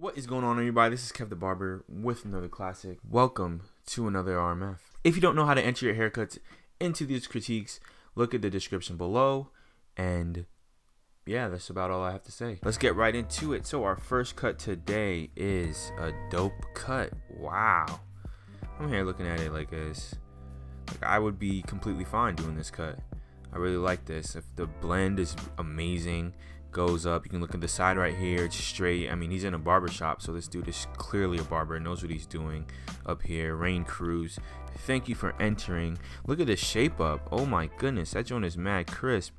What is going on, everybody? This is Kev the Barber with another classic. Welcome to another RMF. If you don't know how to enter your haircuts into these critiques, look at the description below. And yeah, that's about all I have to say. Let's get right into it. So our first cut today is a dope cut. Wow. I'm here looking at it like this. Like, I would be completely fine doing this cut. I really like this. If the blend is amazing, goes up, you can look at the side right here, it's straight. I mean, he's in a barber shop, so this dude is clearly a barber, knows what he's doing. Up here, Rain Cruise, thank you for entering. Look at the shape up. Oh my goodness, that joint is mad crisp.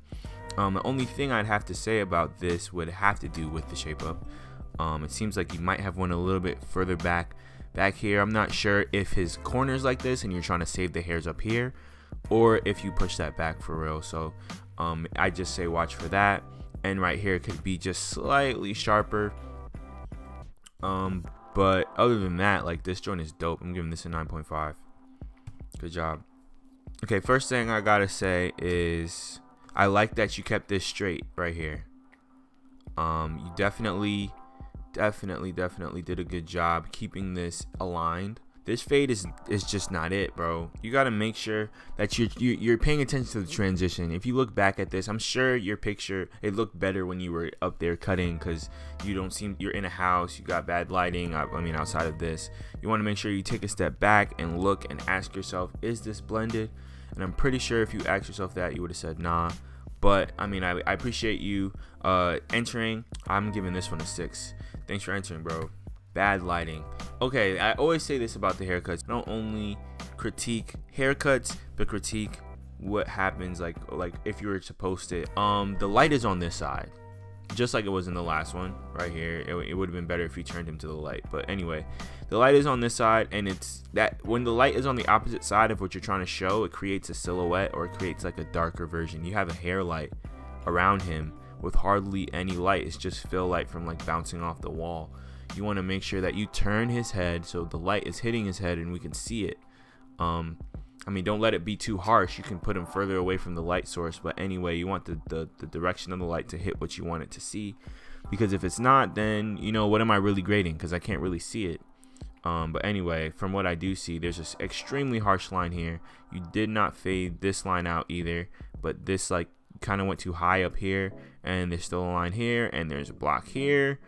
The only thing I'd have to say about this would have to do with the shape up. It seems like you might have one a little bit further back here. I'm not sure if his corner's like this and you're trying to save the hairs up here, or if you push that back for real. So I just say watch for that. And right here could be just slightly sharper. But other than that, like, this joint is dope. I'm giving this a 9.5. Good job. Okay, first thing I gotta say is I like that you kept this straight right here. You definitely did a good job keeping this aligned. This fade is just not it, bro. You gotta make sure that you're paying attention to the transition. If you look back at this, I'm sure your picture, it looked better when you were up there cutting, because you're in a house, you got bad lighting. I mean, outside of this, you want to make sure you take a step back and look and ask yourself, is this blended? And I'm pretty sure if you asked yourself that, you would have said nah. But I mean, I appreciate you entering. I'm giving this one a 6. Thanks for entering, bro. Bad lighting. Okay, I always say this about the haircuts. Don't only critique haircuts, but critique what happens, like if you were to post it. The light is on this side, just like it was in the last one right here. It would have been better if you turned him to the light, but anyway, the light is on this side, and it's that when the light is on the opposite side of what you're trying to show, it creates a silhouette, or it creates like a darker version. You have a hair light around him with hardly any light. It's just fill light from like bouncing off the wall. You want to make sure that you turn his head so the light is hitting his head and we can see it. I mean, don't let it be too harsh. You can put him further away from the light source, but anyway, you want the direction of the light to hit what you want it to see, because if it's not, then, you know, what am I really grading? Because I can't really see it. But anyway, from what I do see, there's this extremely harsh line here. You did not fade this line out either, but this like kind of went too high up here, and there's still a line here, and there's a block here.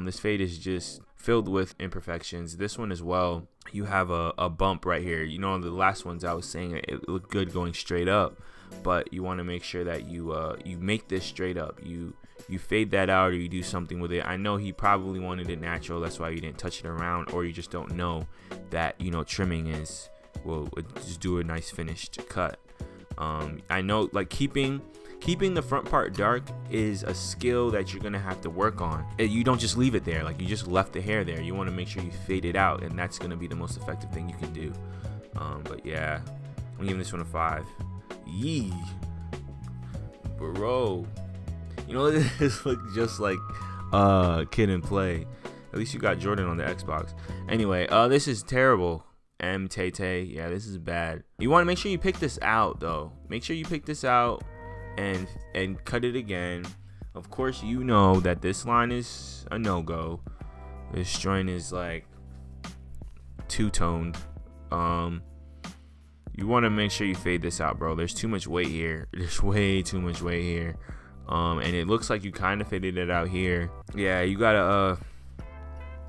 This fade is just filled with imperfections. This one as well, you have a bump right here. You know, the last ones I was saying it looked good going straight up, but you want to make sure that you make this straight up. You fade that out, or you do something with it. I know he probably wanted it natural, that's why you didn't touch it around, or you just don't know that, you know, trimming is, will just do a nice finished cut. I know, like, keeping the front part dark is a skill that you're gonna have to work on. You don't just leave it there, like you just left the hair there. You want to make sure you fade it out, and that's gonna be the most effective thing you can do. But yeah, I'm giving this one a 5. Yee, bro. You know, this look just like Kid and Play. At least you got Jordan on the Xbox. Anyway, this is terrible. Tay, yeah, this is bad. You want to make sure you pick this out, though. Make sure you pick this out and cut it again. Of course, you know that this line is a no-go. This joint is like two-toned. You want to make sure you fade this out, bro. There's too much weight here. There's way too much weight here. And it looks like you kind of faded it out here. Yeah, you gotta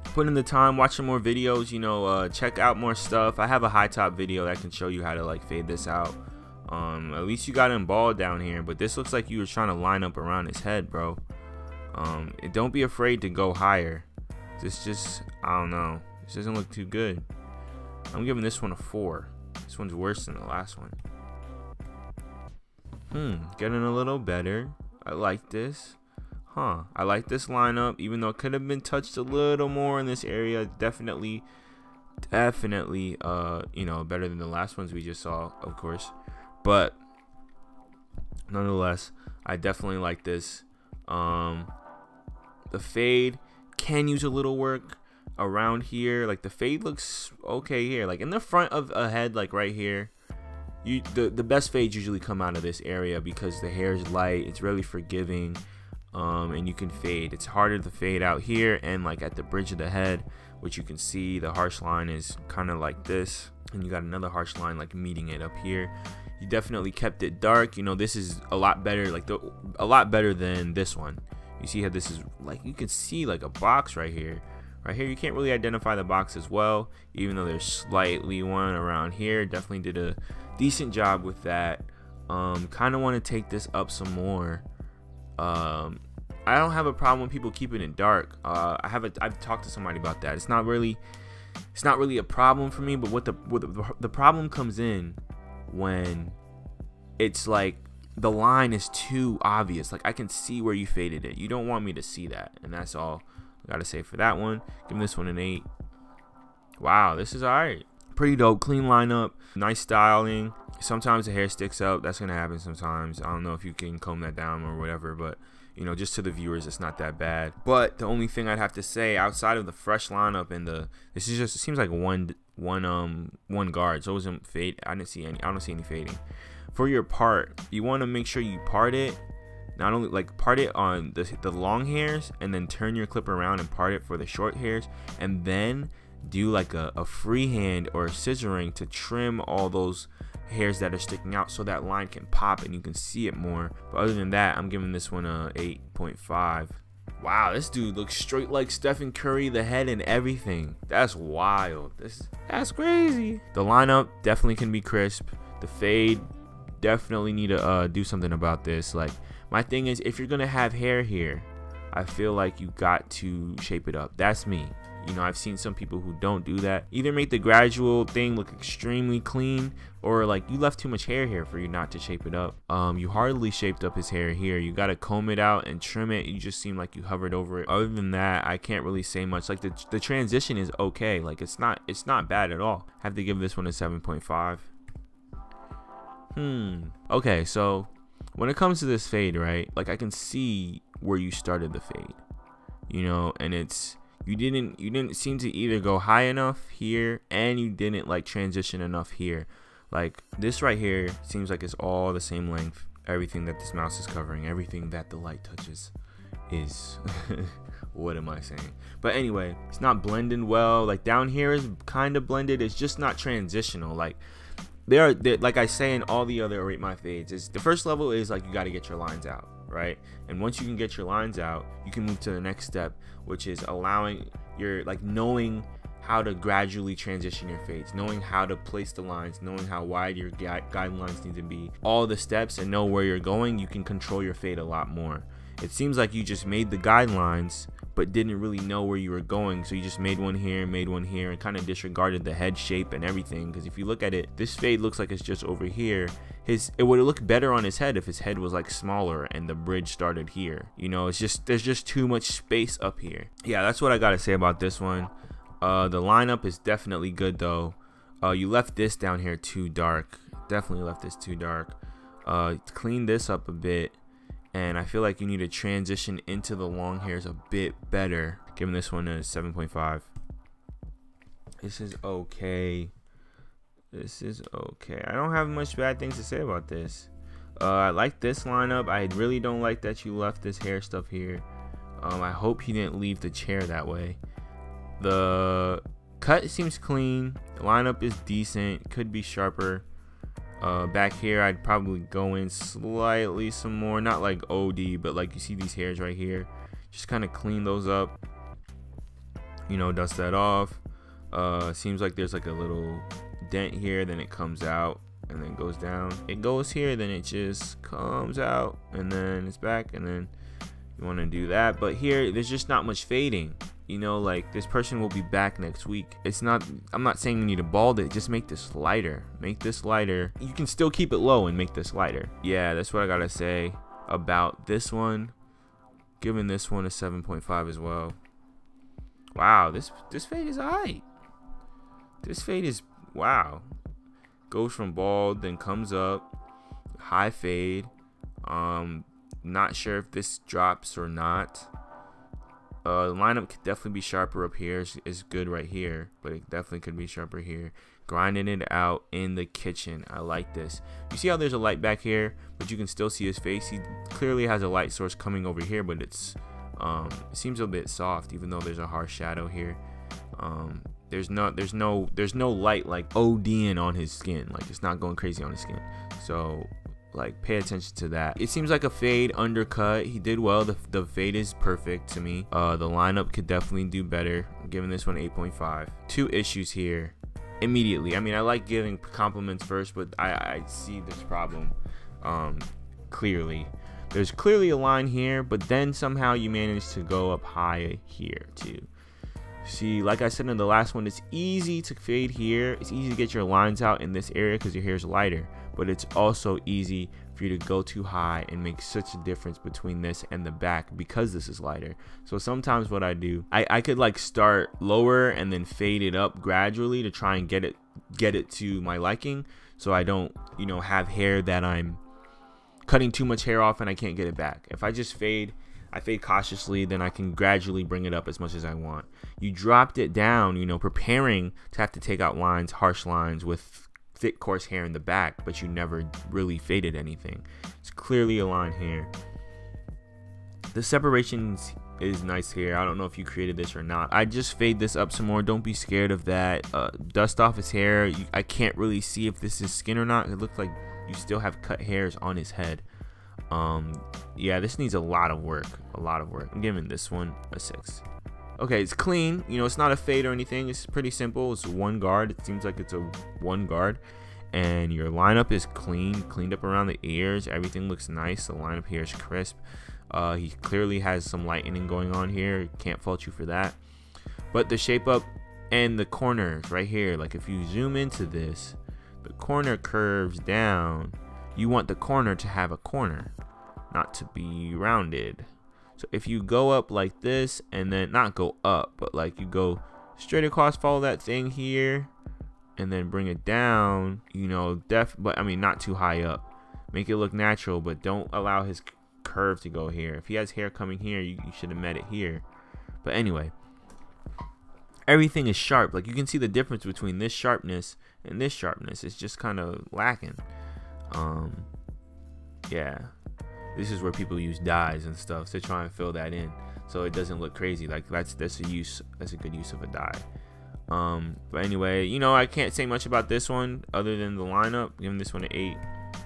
put in the time, watch some more videos, you know, check out more stuff. I have a high top video that can show you how to like fade this out. At least you got him bald down here, but this looks like you were trying to line up around his head, bro. Don't be afraid to go higher. This just, I don't know, this doesn't look too good. I'm giving this one a 4. This one's worse than the last one. Getting a little better. I like this. I like this lineup, even though it could have been touched a little more in this area. Definitely, you know, better than the last ones we just saw, of course. But nonetheless, I definitely like this. The fade can use a little work around here. Like, the fade looks okay here, like in the front of a head, like right here. The best fades usually come out of this area because the hair is light, it's really forgiving. And you can fade. It's harder to fade out here and like at the bridge of the head, which you can see the harsh line is kind of like this, and you got another harsh line like meeting it up here. You definitely kept it dark. You know, this is a lot better, like a lot better than this one. You see how this is like, you can see like a box right here. Right here, you can't really identify the box as well, even though there's slightly one around here. Definitely did a decent job with that. Kind of want to take this up some more. I don't have a problem with people keeping it dark. I've talked to somebody about that. It's not really a problem for me. But what the problem comes in when it's like the line is too obvious. Like I can see where you faded it. You don't want me to see that, and that's all I gotta say for that one. Give this one an 8. Wow, this is alright. Pretty dope, clean lineup, nice styling. Sometimes the hair sticks up. That's gonna happen sometimes. I don't know if you can comb that down or whatever, but you know, just to the viewers, it's not that bad. But the only thing I'd have to say outside of the fresh lineup and this is just, it seems like one guard, so it wasn't fade. I don't see any fading. For your part, you want to make sure you part it. Not only like part it on the long hairs, and then turn your clip around and part it for the short hairs, and then do like a freehand or scissoring to trim all those hairs that are sticking out so that line can pop and you can see it more. But other than that, I'm giving this one a 8.5. Wow, this dude looks straight like Stephen Curry, the head and everything. That's wild. That's crazy. The lineup definitely can be crisp. The fade, definitely need to do something about this. Like, my thing is, if you're gonna have hair here, I feel like you got to shape it up. That's me. You know, I've seen some people who don't do that. Either make the gradual thing look extremely clean, or like you left too much hair here for you not to shape it up. You hardly shaped up his hair here. You gotta comb it out and trim it. You just seem like you hovered over it. Other than that, I can't really say much. Like the transition is okay. Like it's not bad at all. I have to give this one a 7.5. Okay, so when it comes to this fade, right? Like I can see where you started the fade, you know, and it's you didn't seem to either go high enough here, and you didn't like transition enough here. Like this right here seems like it's all the same length. Everything that this mouse is covering, everything that the light touches is what am I saying? But anyway, it's not blending well. Like down here is kind of blended. It's just not transitional. Like they're like I say in all the other Rate My Fades, is the first level is like you got to get your lines out, right? And once you can get your lines out, you can move to the next step, which is allowing your like knowing how to gradually transition your fades, knowing how to place the lines, knowing how wide your guidelines need to be, all the steps, and know where you're going. You can control your fade a lot more. It seems like you just made the guidelines but didn't really know where you were going, so you just made one here, and kind of disregarded the head shape and everything. Because if you look at it, this fade looks like it's just over here. It would have looked better on his head if his head was like smaller and the bridge started here. You know, it's just there's just too much space up here. Yeah, that's what I gotta say about this one. The lineup is definitely good though. You left this down here too dark. Definitely left this too dark. Clean this up a bit. And I feel like you need to transition into the long hairs a bit better. Giving this one a 7.5. This is okay. This is okay. I don't have much bad things to say about this. I like this lineup. I really don't like that you left this hair stuff here. I hope you didn't leave the chair that way. The cut seems clean. The lineup is decent. Could be sharper. Back here I'd probably go in slightly some more, not like OD, but like you see these hairs right here, just kind of clean those up, you know, dust that off. Seems like there's like a little dent here, then it comes out and then goes down. It goes here, then it just comes out and then it's back, and then you want to do that. But here there's just not much fading. You know, like this person will be back next week. I'm not saying you need to bald it, just make this lighter. Make this lighter. You can still keep it low and make this lighter. Yeah, that's what I gotta say about this one. Giving this one a 7.5 as well. Wow, this fade is alright. This fade is, wow. Goes from bald, then comes up. High fade. Not sure if this drops or not. The lineup could definitely be sharper up here. It's good right here, but it definitely could be sharper here. Grinding it out in the kitchen. I like this. You see how there's a light back here, but you can still see his face. He clearly has a light source coming over here, but it seems a bit soft, even though there's a harsh shadow here. There's no light like ODing on his skin. Like, it's not going crazy on his skin. So like, pay attention to that. It seems like a fade undercut. He did well. The fade is perfect to me. The lineup could definitely do better. I'm giving this one 8.5. Two issues here immediately. I mean, I like giving compliments first, but I see this problem clearly. There's clearly a line here, but then somehow you manage to go up high here too. See, like I said in the last one, it's easy to fade here. It's easy to get your lines out in this area because your hair is lighter, but it's also easy for you to go too high and make such a difference between this and the back because this is lighter. So sometimes what I do, I could like start lower and then fade it up gradually to try and get it to my liking, so I don't, you know, have hair that I'm cutting too much hair off and I can't get it back. If I just fade, I fade cautiously, then I can gradually bring it up as much as I want. You dropped it down, you know, preparing to have to take out lines, harsh lines with thick, coarse hair in the back, but you never really faded anything. It's clearly a line here. The separations is nice here. I don't know if you created this or not. I just fade this up some more. Don't be scared of that. Dust off his hair. I can't really see if this is skin or not. It looks like you still have cut hairs on his head. Yeah, this needs a lot of work. I'm giving this one a 6. Okay, it's clean. You know, it's not a fade or anything. It's pretty simple. It's one guard. It seems like it's a one guard. And your lineup is cleaned up around the ears. Everything looks nice. The lineup here is crisp. He clearly has some lightening going on here. Can't fault you for that. But the shape up and the corners right here, like if you zoom into this, the corner curves down. You want the corner to have a corner, not to be rounded. So if you go up like this, and then not go up, but like you go straight across, follow that thing here, and then bring it down, you know, but I mean, not too high up. Make it look natural, but don't allow his curve to go here. If he has hair coming here, you should have met it here. But anyway, everything is sharp. Like, you can see the difference between this sharpness and this sharpness. It's just kind of lacking. Yeah, this is where people use dyes and stuff to try and fill that in so it doesn't look crazy. Like, that's a good use of a dye. But anyway, you know, I can't say much about this one other than the lineup. Giving this one an 8.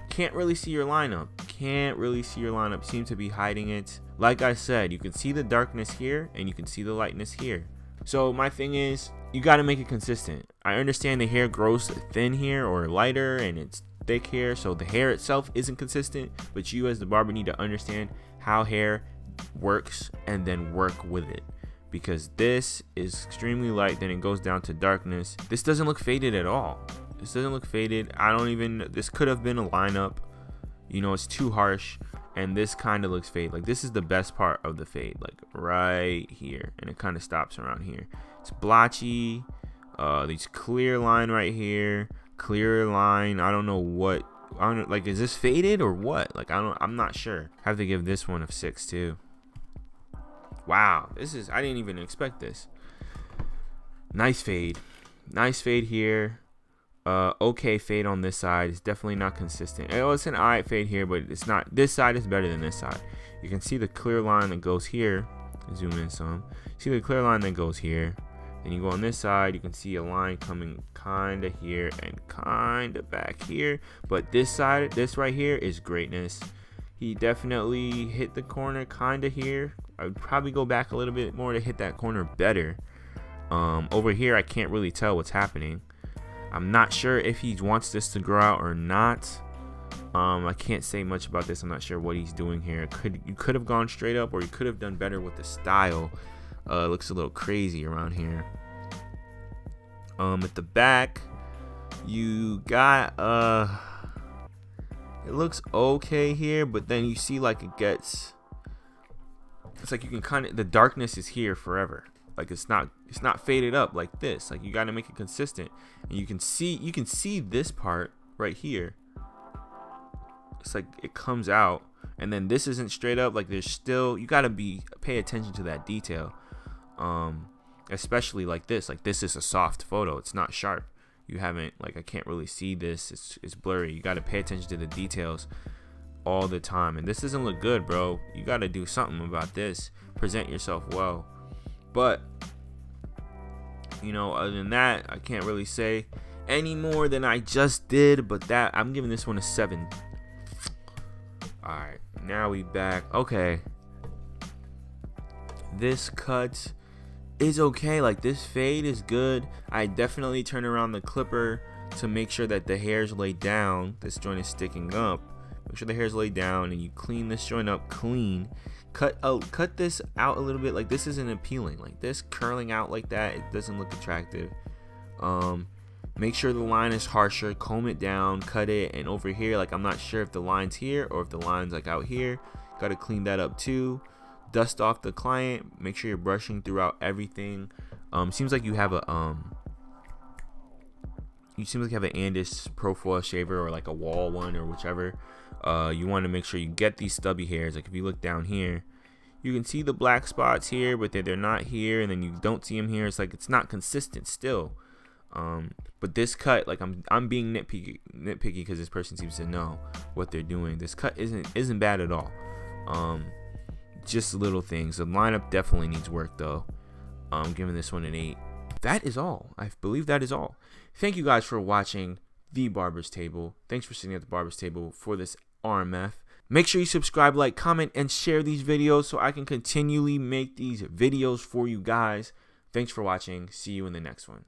Can't really see your lineup. Seem to be hiding it. Like I said, you can see the darkness here and you can see the lightness here. So my thing is, you got to make it consistent. I understand the hair grows thin here or lighter and it's thick hair, so the hair itself isn't consistent, but you as the barber need to understand how hair works and then work with it, because this is extremely light, then it goes down to darkness. This doesn't look faded at all. This could have been a lineup, you know. It's too harsh, and this kind of looks fade. Like, this is the best part of the fade, like right here, and it kind of stops around here. It's blotchy. These clear line right here, clear line. I don't know, like, is this faded or what? Like, I'm not sure. I have to give this one a 6 too. Wow, I didn't even expect this. Nice fade here. Okay fade on this side. It's definitely not consistent. It's an alright fade here, but it's not. This side is better than this side. You can see the clear line that goes here. Zoom in some. See the clear line that goes here. And you go on this side, you can see a line coming kind of here and kind of back here. But this side, this right here, is greatness. He definitely hit the corner kind of here. I would probably go back a little bit more to hit that corner better. Over here, I can't really tell what's happening. I'm not sure if he wants this to grow out or not. I can't say much about this. I'm not sure what he's doing here. You could have gone straight up, or you could have done better with the style. It looks a little crazy around here. At the back, you got it looks okay here, but then you see like it's like you can kind of, the darkness is here forever. Like, it's not faded up like this. Like, you got to make it consistent, and you can see this part right here. It's like it comes out, and then this isn't straight up. Like, there's still, you got to pay attention to that detail. Especially like this is a soft photo, it's not sharp. You haven't, like, I can't really see this, it's blurry. You got to pay attention to the details all the time, and this doesn't look good, bro. You got to do something about this, present yourself well. But you know, other than that, I can't really say any more than I just did, but that I'm giving this one a 7. All right, now we back. Okay, this cut is okay. Like, this fade is good. I definitely turn around the clipper to make sure that the hairs lay down. This joint is sticking up. Make sure the hairs lay down, and you clean this joint up clean. Cut this out a little bit. Like, this isn't appealing. Like, this curling out like that, it doesn't look attractive. Make sure the line is harsher. Comb it down, cut it, and over here, like, I'm not sure if the line's here or if the line's like out here. Got to clean that up too. Dust off the client. Make sure you're brushing throughout everything. Seems like you have a an Andis Pro-Foil shaver, or like a wall one, or whichever. You want to make sure you get these stubby hairs. Like, if you look down here, you can see the black spots here, but they're not here, and then you don't see them here. It's like, it's not consistent still. But this cut, like, I'm being nitpicky because this person seems to know what they're doing. This cut isn't bad at all. Just little things. The lineup definitely needs work though. I'm giving this one an 8. That is all. I believe that is all. Thank you guys for watching the Barber's Table. Thanks for sitting at the Barber's Table for this RMF. Make sure you subscribe, like, comment, and share these videos so I can continually make these videos for you guys. Thanks for watching. See you in the next one.